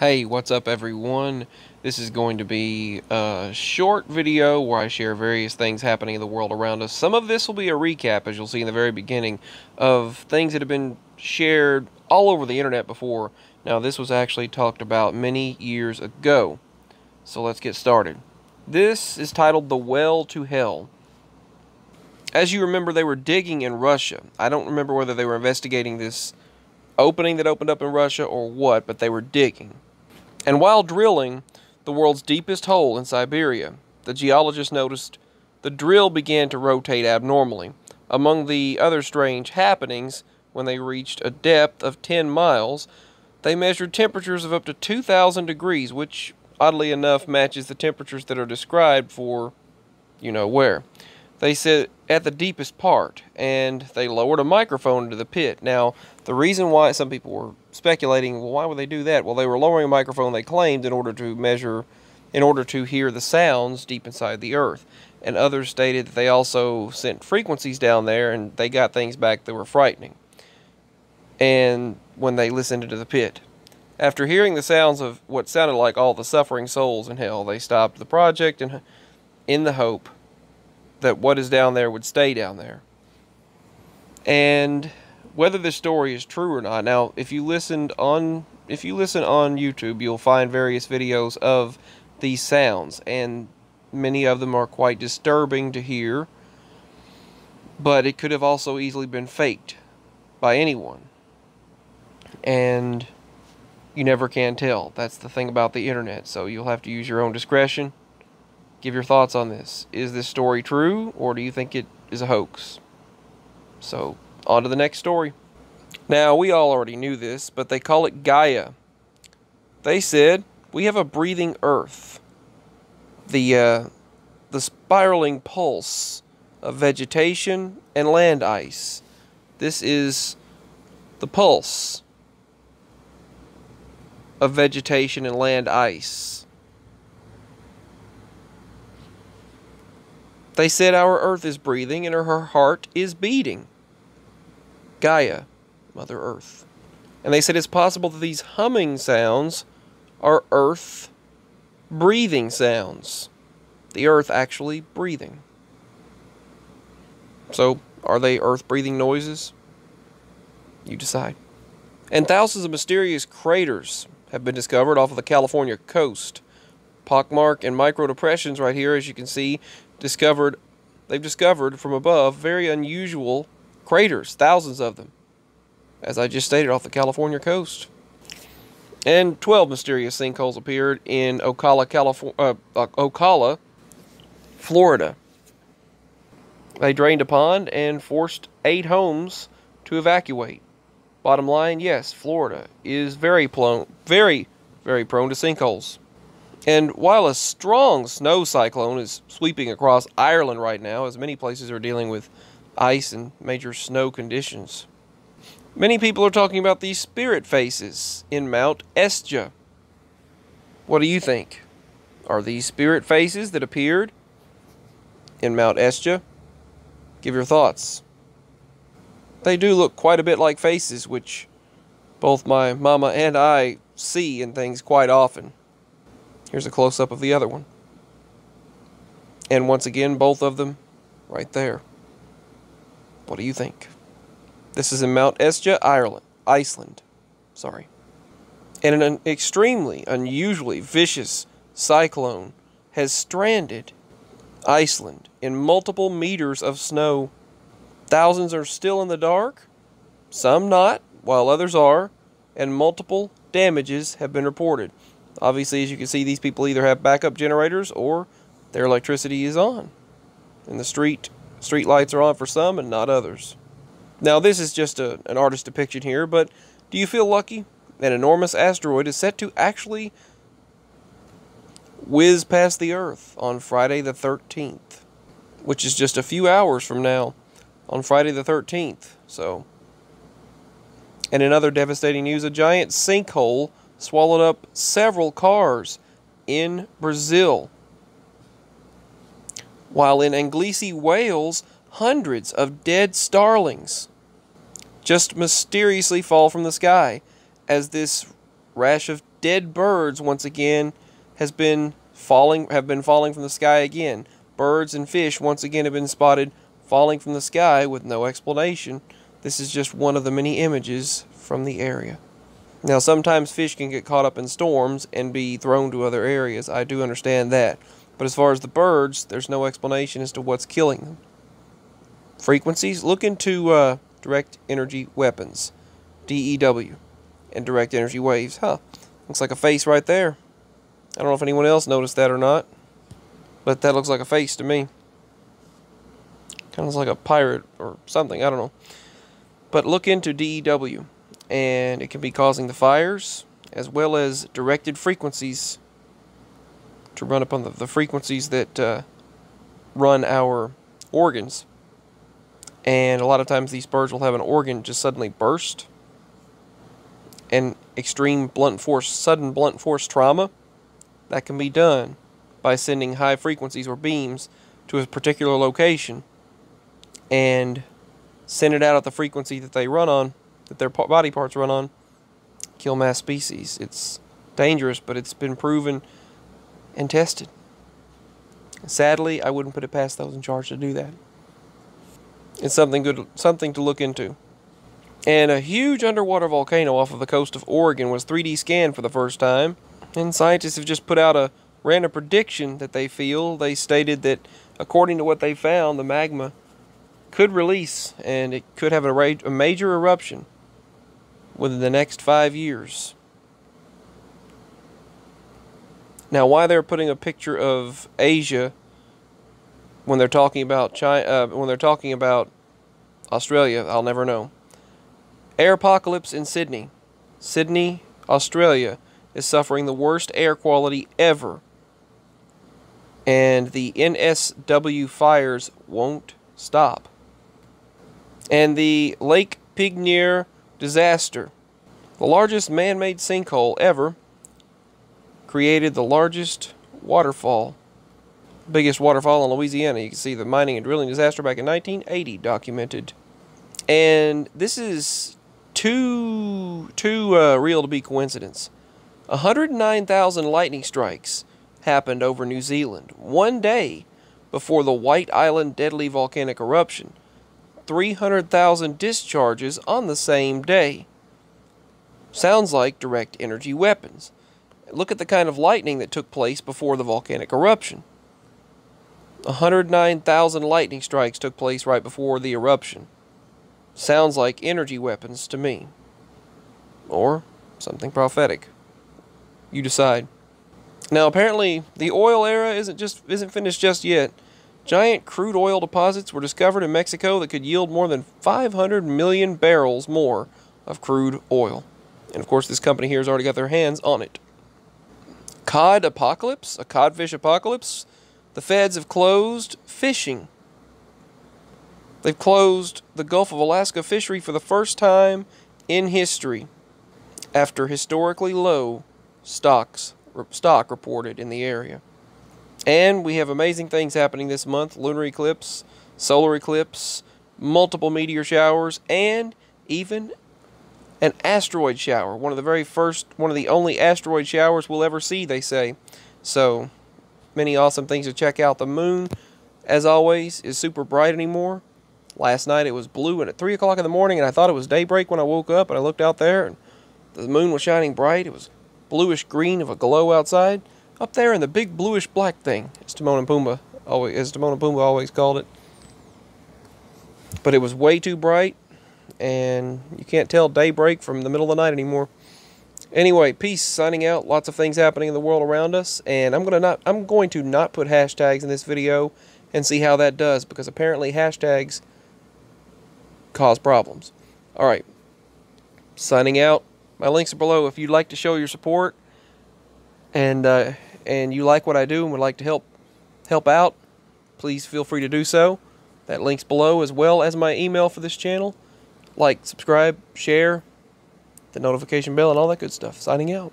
Hey, what's up everyone? This is going to be a short video where I share various things happening in the world around us. Some of this will be a recap, as you'll see in the very beginning, of things that have been shared all over the internet before. Now, this was actually talked about many years ago. So let's get started. This is titled The Well to Hell. As you remember, they were digging in Russia. I don't remember whether they were investigating this opening that opened up in Russia or what, but they were digging. And while drilling the world's deepest hole in Siberia, the geologists noticed the drill began to rotate abnormally. Among the other strange happenings, when they reached a depth of 10 miles, they measured temperatures of up to 2,000 degrees, which, oddly enough, matches the temperatures that are described for you-know-where. They said at the deepest part, and they lowered a microphone into the pit. Now, the reason why some people were speculating, well, why would they do that? Well, they were lowering a microphone, they claimed, in order to hear the sounds deep inside the earth. And others stated that they also sent frequencies down there, and they got things back that were frightening. And when they listened into the pit. After hearing the sounds of what sounded like all the suffering souls in hell, they stopped the project in the hope that what is down there would stay down there. And whether this story is true or not, now if you listen on YouTube, you'll find various videos of these sounds, and many of them are quite disturbing to hear, but it could have also easily been faked by anyone, and you never can tell. That's the thing about the internet, so you'll have to use your own discretion. Give your thoughts on this. Is this story true, or do you think it is a hoax? So, on to the next story. Now, we all already knew this, but they call it Gaia. They said, we have a breathing Earth. The spiraling pulse of vegetation and land ice. This is the pulse of vegetation and land ice. They said our Earth is breathing and her heart is beating. Gaia, Mother Earth. And they said it's possible that these humming sounds are Earth breathing sounds. The Earth actually breathing. So, are they Earth breathing noises? You decide. And thousands of mysterious craters have been discovered off of the California coast. Pockmark and micro depressions right here, as you can see, they've discovered from above very unusual craters, thousands of them, as I just stated, off the California coast. And 12 mysterious sinkholes appeared in Ocala, Florida. They drained a pond and forced 8 homes to evacuate. Bottom line, yes, Florida is very prone to sinkholes. And while a strong snow cyclone is sweeping across Ireland right now, as many places are dealing with ice and major snow conditions, many people are talking about these spirit faces in Mount Etja. What do you think? Are these spirit faces that appeared in Mount Etja? Give your thoughts. They do look quite a bit like faces, which both my mama and I see in things quite often. Here's a close-up of the other one. And once again, both of them right there. What do you think? This is in Mount Etja, Iceland. Sorry. And an extremely, unusually vicious cyclone has stranded Iceland in multiple meters of snow. Thousands are still in the dark, some not, while others are, and multiple damages have been reported. Obviously, as you can see, these people either have backup generators or their electricity is on. And the street lights are on for some and not others. Now, this is just an artist's depiction here, but do you feel lucky? An enormous asteroid is set to actually whiz past the Earth on Friday the 13th, which is just a few hours from now, on Friday the 13th. So, and in other devastating news, a giant sinkhole swallowed up several cars in Brazil. While in Anglesey, Wales, hundreds of dead starlings just mysteriously fall from the sky as this rash of dead birds once again have been falling from the sky again. Birds and fish once again have been spotted falling from the sky with no explanation. This is just one of the many images from the area. Now, sometimes fish can get caught up in storms and be thrown to other areas. I do understand that. But as far as the birds, there's no explanation as to what's killing them. Frequencies, look into direct energy weapons, DEW, and direct energy waves. Looks like a face right there. I don't know if anyone else noticed that or not, but that looks like a face to me. Kind of like a pirate or something, I don't know. But look into DEW, and it can be causing the fires, as well as directed frequencies to run upon the frequencies that run our organs. And a lot of times these birds will have an organ just suddenly burst. And extreme sudden blunt force trauma, that can be done by sending high frequencies or beams to a particular location and send it out at the frequency that they run on, that their body parts run on, kill mass species. It's dangerous, but it's been proven and tested. Sadly, I wouldn't put it past those in charge to do that. It's something to look into. And a huge underwater volcano off of the coast of Oregon was 3D scanned for the first time. And scientists have just put out a random prediction that they feel. They stated that according to what they found, the magma could release and it could have a major eruption within the next 5 years. Now, why they're putting a picture of Asia when they're talking about Australia, I'll never know. Air apocalypse in Sydney. Sydney, Australia, is suffering the worst air quality ever. And the NSW fires won't stop. And the Lake Pigneer disaster, the largest man-made sinkhole ever, created the largest waterfall, biggest waterfall in Louisiana. You can see the mining and drilling disaster back in 1980 documented. And this is too real to be coincidence. 109,000 lightning strikes happened over New Zealand one day before the White Island deadly volcanic eruption. 300,000 discharges on the same day. Sounds like direct energy weapons. Look at the kind of lightning that took place before the volcanic eruption. 109,000 lightning strikes took place right before the eruption. Sounds like energy weapons to me. Or something prophetic. You decide. Now, apparently, the oil era isn't finished just yet. Giant crude oil deposits were discovered in Mexico that could yield more than 500 million barrels more of crude oil. And of course, this company here has already got their hands on it. Cod apocalypse? A codfish apocalypse? The feds have closed fishing. They've closed the Gulf of Alaska fishery for the first time in history after historically low stock reported in the area. And we have amazing things happening this month. Lunar eclipse, solar eclipse, multiple meteor showers, and even an asteroid shower. One of the only asteroid showers we'll ever see, they say. So, many awesome things to check out. The moon, as always, is super bright anymore. Last night it was blue and at 3 o'clock in the morning, and I thought it was daybreak when I woke up, and I looked out there, and the moon was shining bright. It was bluish green of a glow outside. Up there in the big bluish black thing, as Timon and Pumbaa always called it. But it was way too bright, and you can't tell daybreak from the middle of the night anymore. Anyway, peace, signing out. Lots of things happening in the world around us, and I'm going to not put hashtags in this video and see how that does, because apparently hashtags cause problems. Alright, signing out. My links are below if you'd like to show your support and you like what I do and would like to help out. Please feel free to do so. That link's below, as well as my email for this channel. Like, subscribe, share, the notification bell, and all that good stuff. Signing out.